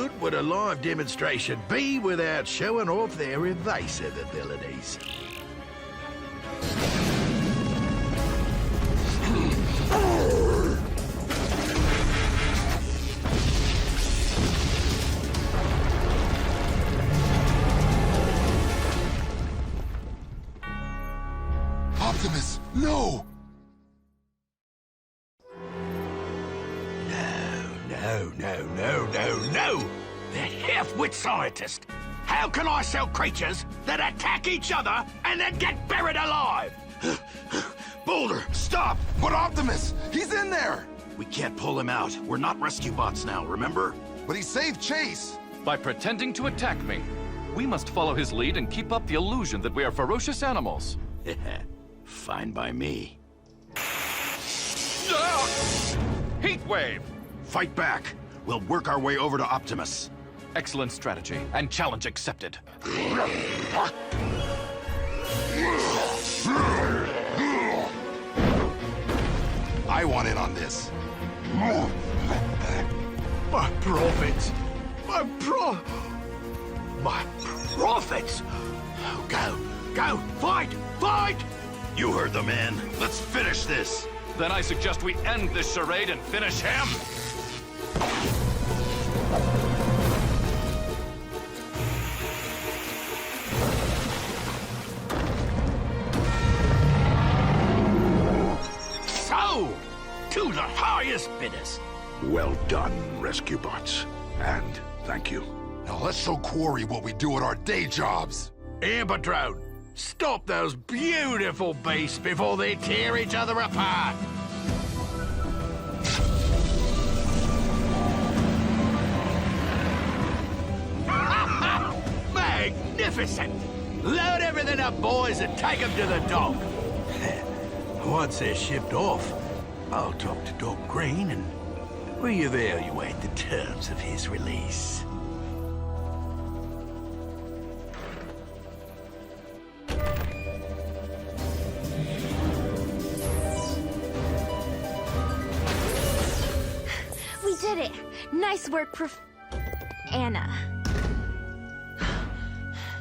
good would a live demonstration be without showing off their evasive abilities? Optimus, no! No! That half-wit scientist! How can I sell creatures that attack each other and then get buried alive? Boulder, stop! But Optimus, he's in there! We can't pull him out. We're not rescue bots now, remember? But he saved Chase! By pretending to attack me. We must follow his lead and keep up the illusion that we are ferocious animals. Fine by me. Heatwave! Fight back. We'll work our way over to Optimus. Excellent strategy, and challenge accepted. I want in on this. My profits! My profits! Oh, go! Fight! You heard the man. Let's finish this. Then I suggest we end this charade and finish him! So, to the highest bidders. Well done, rescue bots. And thank you. Now let's show Quarry what we do at our day jobs. Amber-Drone, stop those beautiful beasts before they tear each other apart. Magnificent! Load everything up, boys, and take them to the dock. Once they're shipped off, I'll talk to Doc Green and reevaluate the terms of his release. We did it! Nice work, Anna.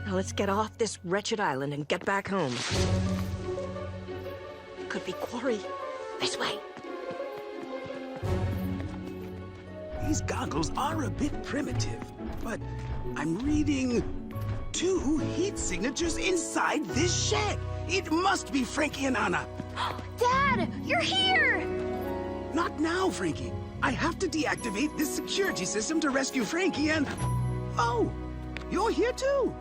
Now let's get off this wretched island and get back home. Could be Quarry. This way. These goggles are a bit primitive, but I'm reading 2 heat signatures inside this shed. It must be Frankie and Anna. Dad, you're here! Not now, Frankie. I have to deactivate this security system to rescue Frankie and... Oh, you're here too.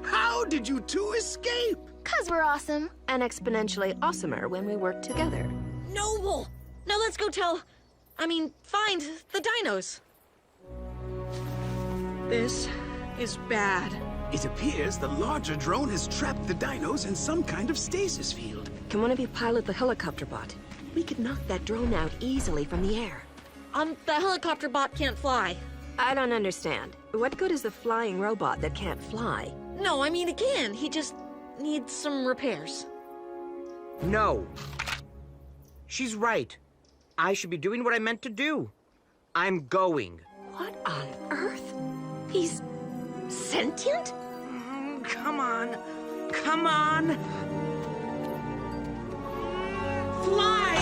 How did you two escape? 'Cause we're awesome. And exponentially awesomer when we work together. Noble! Now let's go find the dinos. This is bad. It appears the larger drone has trapped the dinos in some kind of stasis field. Can one of you pilot the helicopter bot? We could knock that drone out easily from the air. The helicopter bot can't fly. I don't understand. What good is a flying robot that can't fly? No, it can. He just needs some repairs. No. She's right. I should be doing what I meant to do. I'm going. What on earth? He's sentient? Come on. Come on. Fly!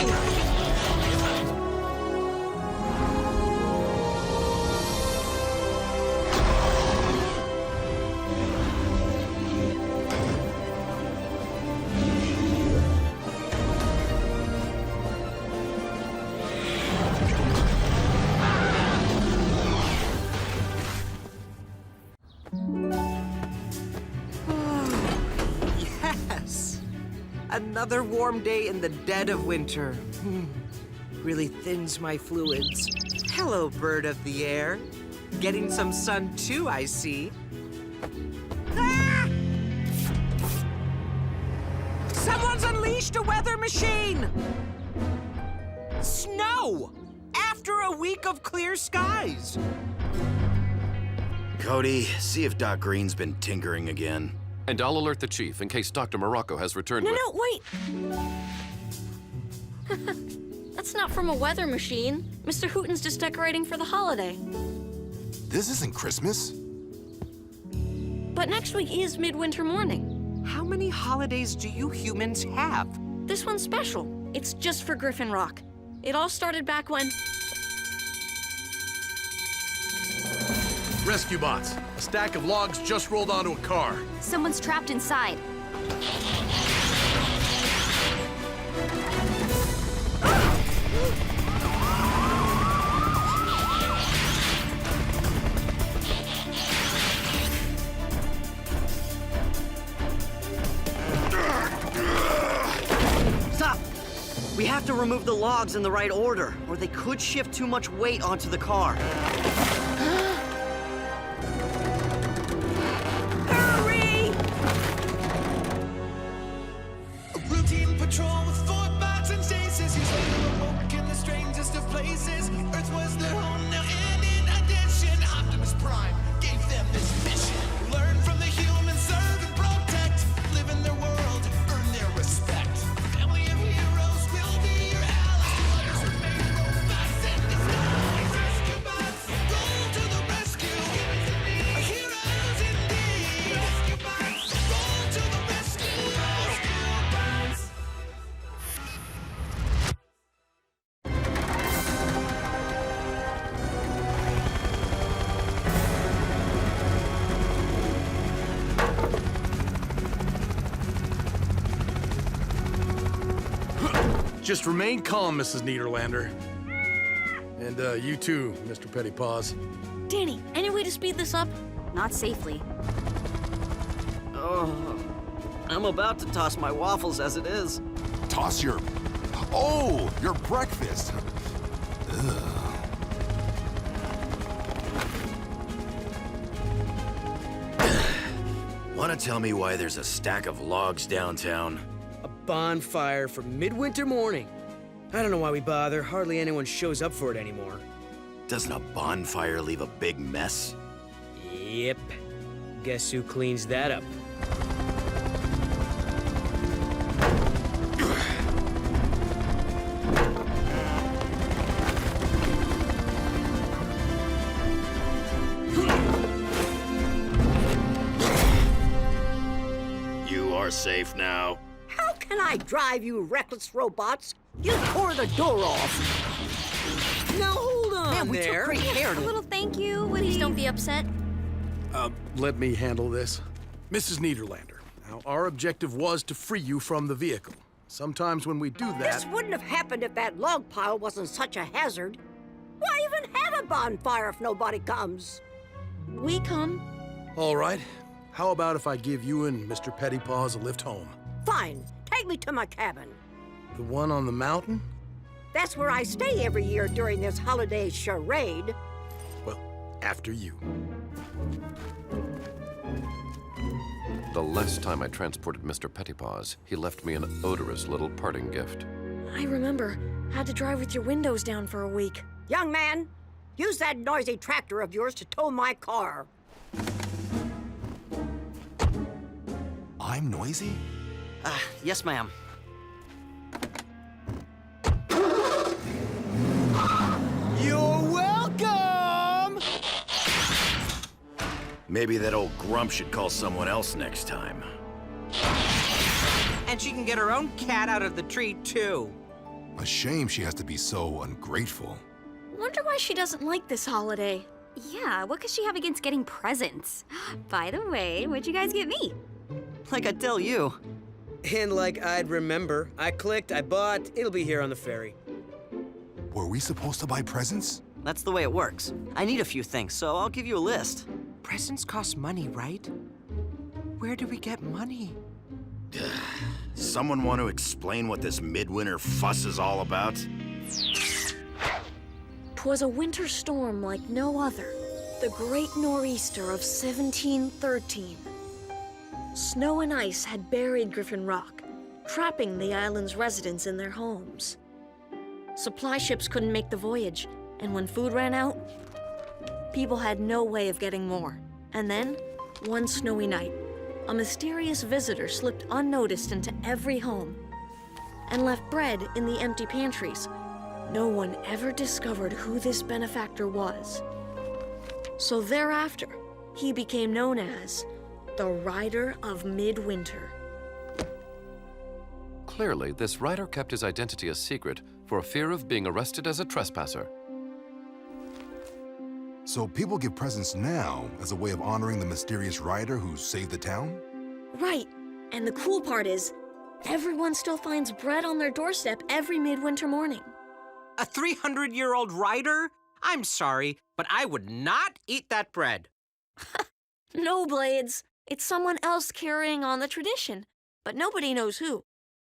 Another warm day in the dead of winter. Really thins my fluids. Hello, bird of the air. Getting some sun too, I see. Ah! Someone's unleashed a weather machine! Snow! After a week of clear skies. Cody, see if Doc Green's been tinkering again. And I'll alert the chief in case Dr. Morocco has returned with... No, wait! That's not from a weather machine. Mr. Hooten's just decorating for the holiday. This isn't Christmas. But next week is Midwinter Morning. How many holidays do you humans have? This one's special. It's just for Griffin Rock. It all started back when... Rescue bots. A stack of logs just rolled onto a car. Someone's trapped inside. Stop! We have to remove the logs in the right order, or they could shift too much weight onto the car. Hurry! A routine patrol with 4 bots and stasis. He's awoke in the strangest of places. Earth was their home now, and in addition, Optimus Prime gave them this mission. Learn from the humans, serve and protect. Live in their world, earn their respect. Family of heroes will be your allies. Remain robots in disguise. Rescue bots, roll to the rescue. Heroes indeed. Rescue bots, roll to the rescue. Rescue bots. Just remain calm, Mrs. Netherlander. And you too, Mr. Pettypaws. Danny, any way to speed this up? Not safely. Oh, I'm about to toss my waffles as it is. Toss your... Oh, your breakfast. Want to tell me why there's a stack of logs downtown? A bonfire for Midwinter Morning. I don't know why we bother. Hardly anyone shows up for it anymore. Doesn't a bonfire leave a big mess? Yep. Guess who cleans that up? You are safe now. How can I drive, you reckless robots? You tore the door off. Now hold on Man, we there. took great care A to... little thank you, Please don't be upset. Let me handle this. Mrs. Netherlander, now our objective was to free you from the vehicle. Sometimes when we do that... This wouldn't have happened if that log pile wasn't such a hazard. Why even have a bonfire if nobody comes? We come. All right. How about if I give you and Mr. Pettypaws a lift home? Fine, take me to my cabin. The one on the mountain? That's where I stay every year during this holiday charade. Well, after you. The last time I transported Mr. Pettypaws, he left me an odorous little parting gift. I remember. Had to drive with your windows down for a week. Young man, use that noisy tractor of yours to tow my car. I'm noisy? Yes, ma'am. You're welcome! Maybe that old grump should call someone else next time. And she can get her own cat out of the tree, too. A shame she has to be so ungrateful. Wonder why she doesn't like this holiday. Yeah, what could she have against getting presents? By the way, what'd you guys get me? Like I tell you. And like I'd remember, I clicked, I bought, it'll be here on the ferry. Were we supposed to buy presents? That's the way it works. I need a few things, so I'll give you a list. Presents cost money, right? Where do we get money? Someone want to explain what this midwinter fuss is all about? 'Twas a winter storm like no other. The Great Nor'easter of 1713. Snow and ice had buried Griffin Rock, trapping the island's residents in their homes. Supply ships couldn't make the voyage, and when food ran out, people had no way of getting more. And then, one snowy night, a mysterious visitor slipped unnoticed into every home and left bread in the empty pantries. No one ever discovered who this benefactor was. So thereafter, he became known as the Rider of Midwinter. Clearly, this rider kept his identity a secret for fear of being arrested as a trespasser. So people give presents now as a way of honoring the mysterious rider who saved the town? Right. And the cool part is, everyone still finds bread on their doorstep every midwinter morning. A 300-year-old rider? I'm sorry, but I would not eat that bread. No, Blades. It's someone else carrying on the tradition, but nobody knows who.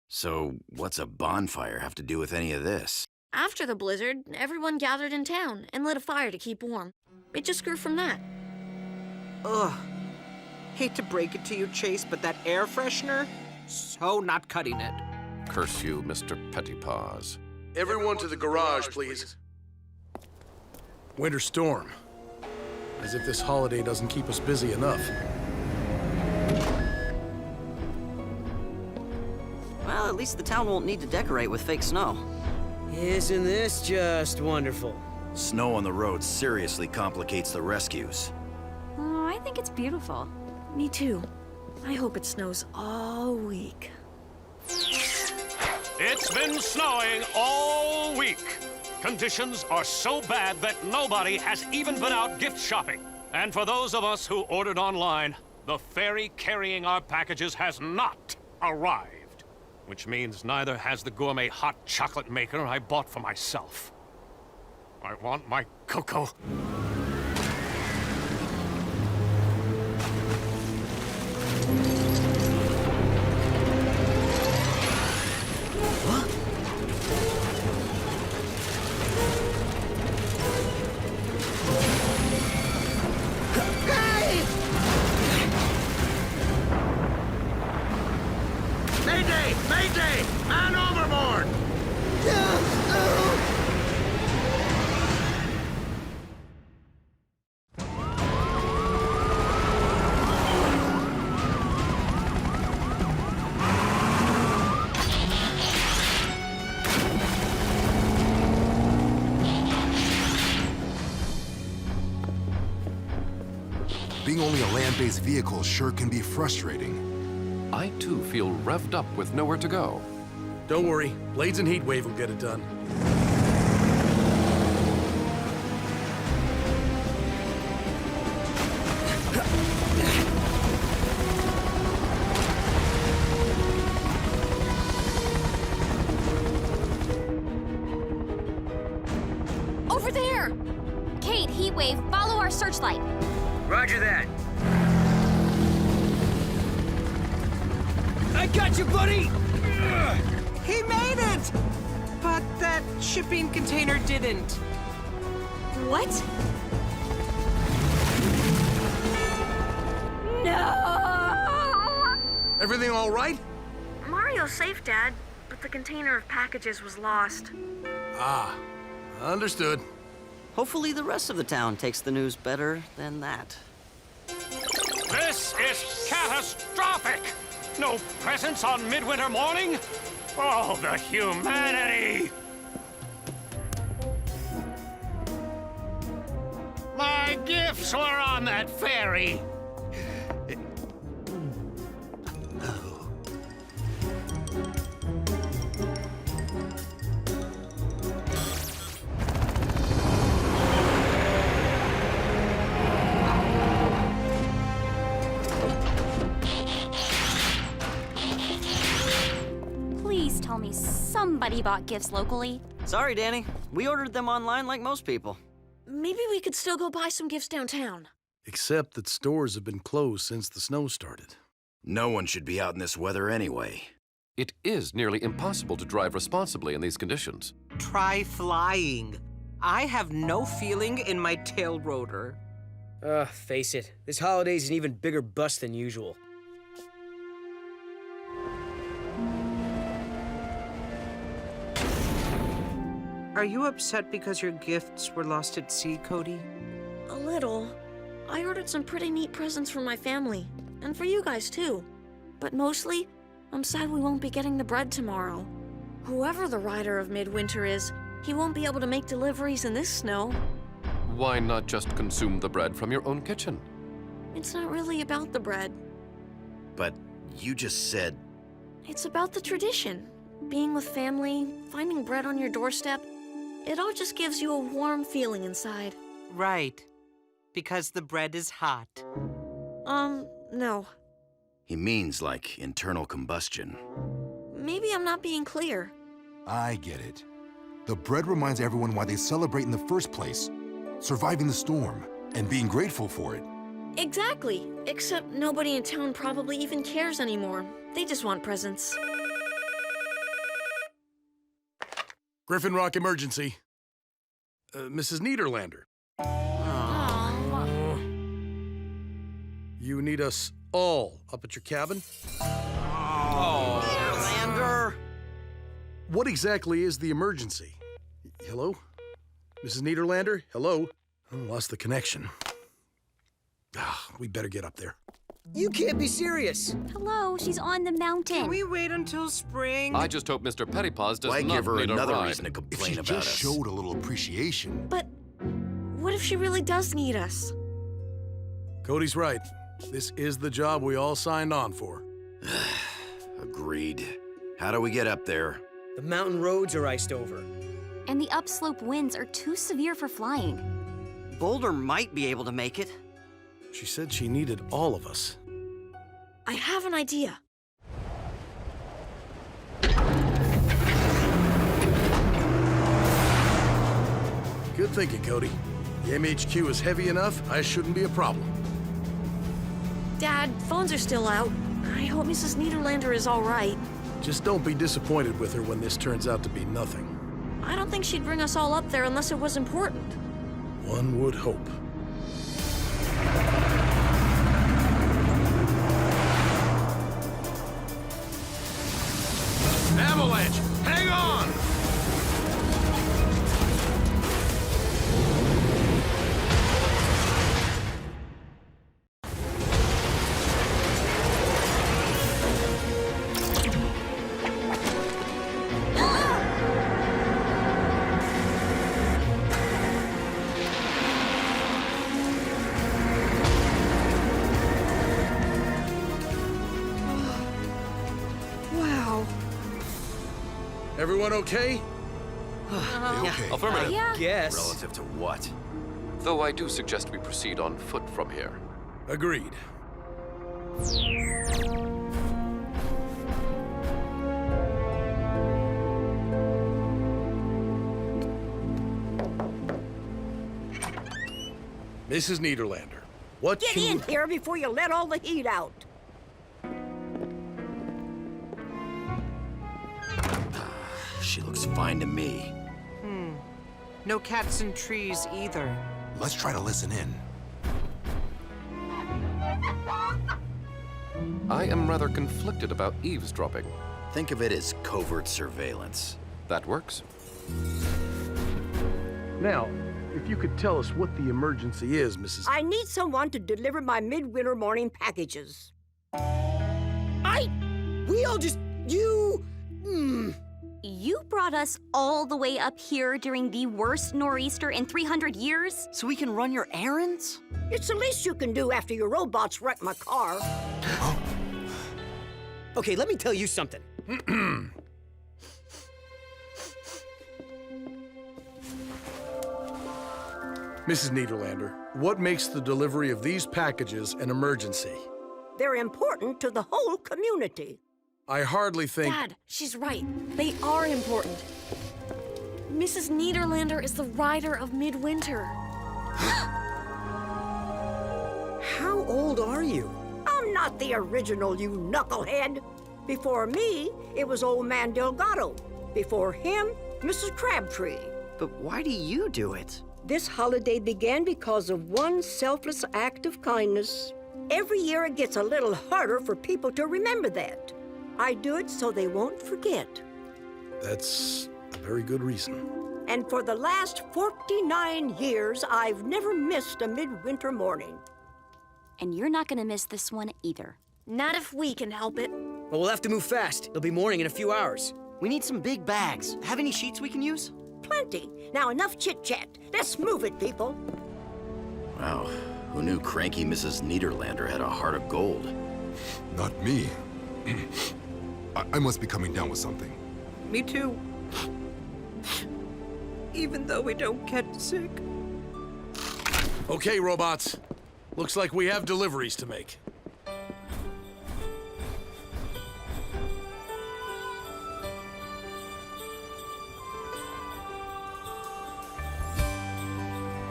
So, what's a bonfire have to do with any of this? After the blizzard, everyone gathered in town and lit a fire to keep warm. It just grew from that. Ugh. Hate to break it to you, Chase, but that air freshener? So not cutting it. Curse you, Mr. Pettypaws. Everyone to the garage, please. Winter storm. As if this holiday doesn't keep us busy enough. Well, at least the town won't need to decorate with fake snow. Isn't this just wonderful? Snow on the road seriously complicates the rescues. Oh, I think it's beautiful. Me too. I hope it snows all week. It's been snowing all week. Conditions are so bad that nobody has even been out gift shopping. And for those of us who ordered online, the ferry carrying our packages has not arrived. Which means neither has the gourmet hot chocolate maker I bought for myself. I want my cocoa. Mayday! Mayday! Man overboard! Being only a land-based vehicle sure can be frustrating. I, too, feel revved up with nowhere to go. Don't worry, Blades and Heatwave will get it done. Over there! Kate, Heatwave, follow our searchlight. Roger that. I got you, buddy! He made it! But that shipping container didn't. What? No! Everything all right? Mario's safe, Dad, but the container of packages was lost. Ah, understood. Hopefully the rest of the town takes the news better than that. This is catastrophic! No presents on Midwinter morning? Oh, the humanity! My gifts were on that ferry. Please tell me somebody bought gifts locally. Sorry, Danny. We ordered them online like most people. Maybe we could still go buy some gifts downtown. Except that stores have been closed since the snow started. No one should be out in this weather anyway. It is nearly impossible to drive responsibly in these conditions. Try flying. I have no feeling in my tail rotor. Face it, this holiday's an even bigger bust than usual. Are you upset because your gifts were lost at sea, Cody? A little. I ordered some pretty neat presents for my family, and for you guys too. But mostly, I'm sad we won't be getting the bread tomorrow. Whoever the Rider of Midwinter is, he won't be able to make deliveries in this snow. Why not just consume the bread from your own kitchen? It's not really about the bread. But you just said... It's about the tradition. Being with family, finding bread on your doorstep. It all just gives you a warm feeling inside. Right. Because the bread is hot. No. He means like internal combustion. Maybe I'm not being clear. I get it. The bread reminds everyone why they celebrate in the first place. Surviving the storm, and being grateful for it. Exactly. Except nobody in town probably even cares anymore. They just want presents. Griffin Rock emergency. Mrs. Netherlander. You need us all up at your cabin? Oh, Netherlander! What exactly is the emergency? Hello? Mrs. Netherlander? Hello? Oh, lost the connection. We better get up there. You can't be serious. Hello, she's on the mountain. Can we wait until spring? I just hope Mr. Pettypaws does Why not give her need another a ride. reason to complain If she about just us? showed a little appreciation. But what if she really does need us? Cody's right. This is the job we all signed on for. Agreed. How do we get up there? The mountain roads are iced over. And the upslope winds are too severe for flying. Boulder might be able to make it. She said she needed all of us. I have an idea. Good thinking, Cody. The MHQ is heavy enough, I shouldn't be a problem. Dad, phones are still out. I hope Mrs. Netherlander is all right. Just don't be disappointed with her when this turns out to be nothing. I don't think she'd bring us all up there unless it was important. One would hope. Avalanche! Hang on! Wow. Everyone okay? Okay. Affirmative. Yeah. Yes. Relative to what? Though I do suggest we proceed on foot from here. Agreed. Mrs. Netherlander, what Get can in you... here before you let all the heat out. She looks fine to me. No cats and trees either. Let's try to listen in. I am rather conflicted about eavesdropping. Think of it as covert surveillance. That works. Now, if you could tell us what the emergency is, Mrs. I need someone to deliver my midwinter morning packages. We all just... You... You brought us all the way up here during the worst nor'easter in 300 years? So we can run your errands? It's the least you can do after your robots wrecked my car. Okay, let me tell you something. Mrs. Netherlander, what makes the delivery of these packages an emergency? They're important to the whole community. I hardly think... Dad, she's right. They are important. Mrs. Netherlander is the Rider of Midwinter. How old are you? I'm not the original, you knucklehead. Before me, it was old man Delgado. Before him, Mrs. Crabtree. But why do you do it? This holiday began because of one selfless act of kindness. Every year it gets a little harder for people to remember that. I do it so they won't forget. That's a very good reason. And for the last 49 years, I've never missed a midwinter morning. And you're not gonna miss this one either. Not if we can help it. Well, we'll have to move fast. It'll be morning in a few hours. We need some big bags. Have any sheets we can use? Plenty. Now enough chit-chat. Let's move it, people. Wow, who knew cranky Mrs. Netherlander had a heart of gold? Not me. I must be coming down with something. Me too. Even though we don't get sick. Okay, robots. Looks like we have deliveries to make.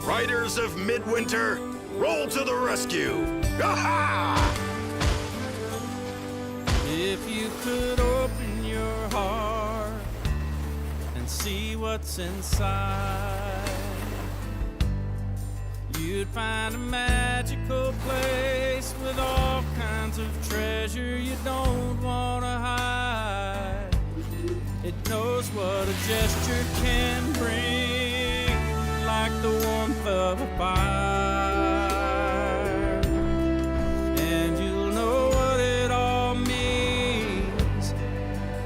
Riders of Midwinter, roll to the rescue! Ha-ha! If you could open your heart and see what's inside, you'd find a magical place with all kinds of treasure you don't want to hide. It knows what a gesture can bring, like the warmth of a fire. And you'll know what it all means.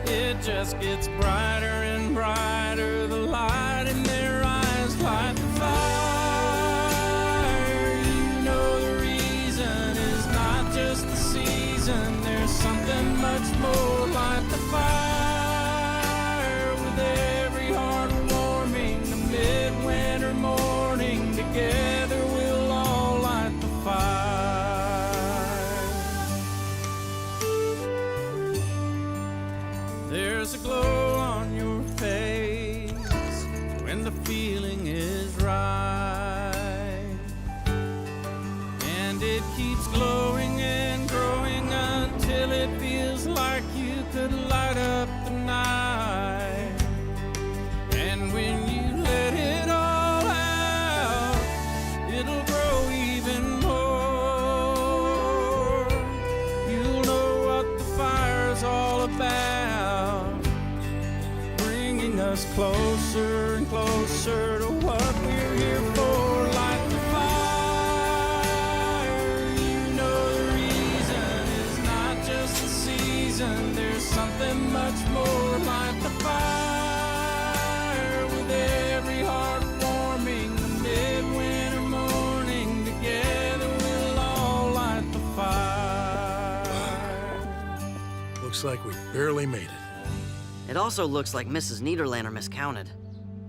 It just gets brighter and brighter. The light in their eyes light the fire. You know the reason is not just the season. There's something much more like the fire. With every heart warming, the midwinter morning, together we'll all light the fire. There's a glow on your face when the feeling is right, and it keeps glowing and growing until it feels like you could light up the night. And when you let it all out, it'll grow even more. You'll know what the fire's all about, bringing us closer and closer to what we're here for. Light the fire. You know the reason is not just the season. There's something much more. Light the fire. With every heart warming, the midwinter morning, together we'll all light the fire. Looks like we barely made it. It also looks like Mrs. Netherlander miscounted.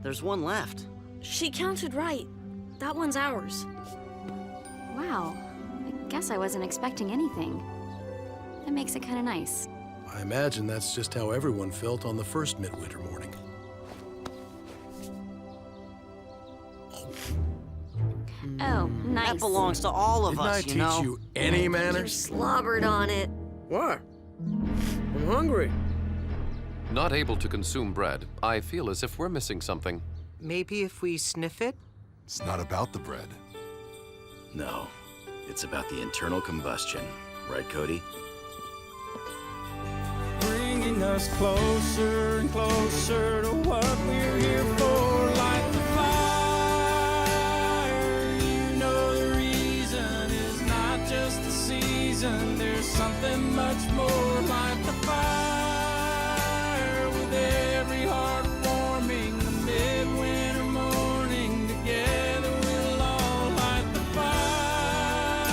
There's one left. She counted right. That one's ours. Wow. I guess I wasn't expecting anything. That makes it kind of nice. I imagine that's just how everyone felt on the first midwinter morning. Oh, nice. That belongs to all of us, Didn't I teach you any manners? Slobbered on it. What? I'm hungry. Not able to consume bread, I feel as if we're missing something. Maybe if we sniff it? It's not about the bread. No, it's about the internal combustion. Right, Cody? Bringing us closer and closer to what we're here for. Light the fire. You know the reason is not just the season. There's something much more. Light the fire. With every heart warming, the midwinter morning, together we'll all light the fire.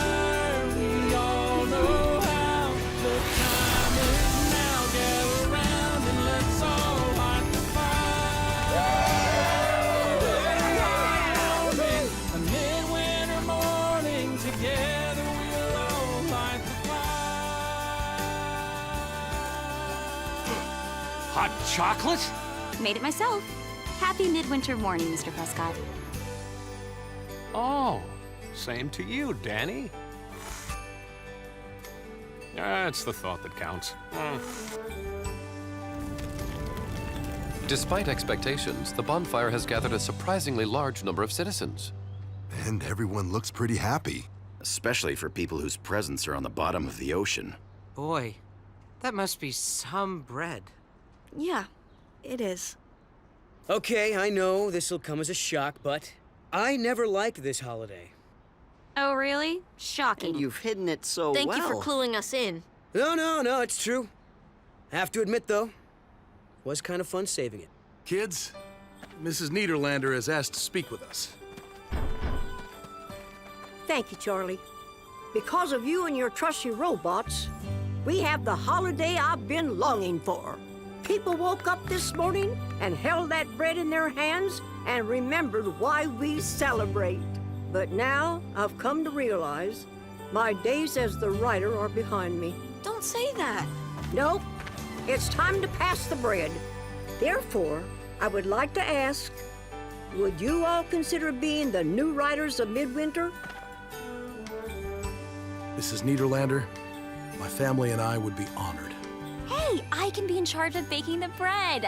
We all know how. The time is now. Gather round and let's all light the fire. A midwinter morning, together we'll all light the fire. Hot chocolate? Made it myself. Happy midwinter morning, Mr. Prescott. Oh, same to you, Danny. It's the thought that counts. Despite expectations, the bonfire has gathered a surprisingly large number of citizens. And everyone looks pretty happy. Especially for people whose presents are on the bottom of the ocean. Boy, that must be some bread. Yeah, it is. Okay, I know this'll come as a shock, but I never liked this holiday. Oh, really? Shocking. And you've hidden it so Thank well. you for cluing us in. No, it's true. I have to admit, though, it was kind of fun saving it. Kids, Mrs. Netherlander has asked to speak with us. thank you, Charlie. Because of you and your trusty robots, we have the holiday I've been longing for. People woke up this morning and held that bread in their hands and remembered why we celebrate. But now I've come to realize my days as the rider are behind me. Don't say that. Nope. It's time to pass the bread. Therefore, I would like to ask, would you all consider being the new Riders of Midwinter? Mrs. Netherlander, my family and I would be honored. Hey, I can be in charge of baking the bread.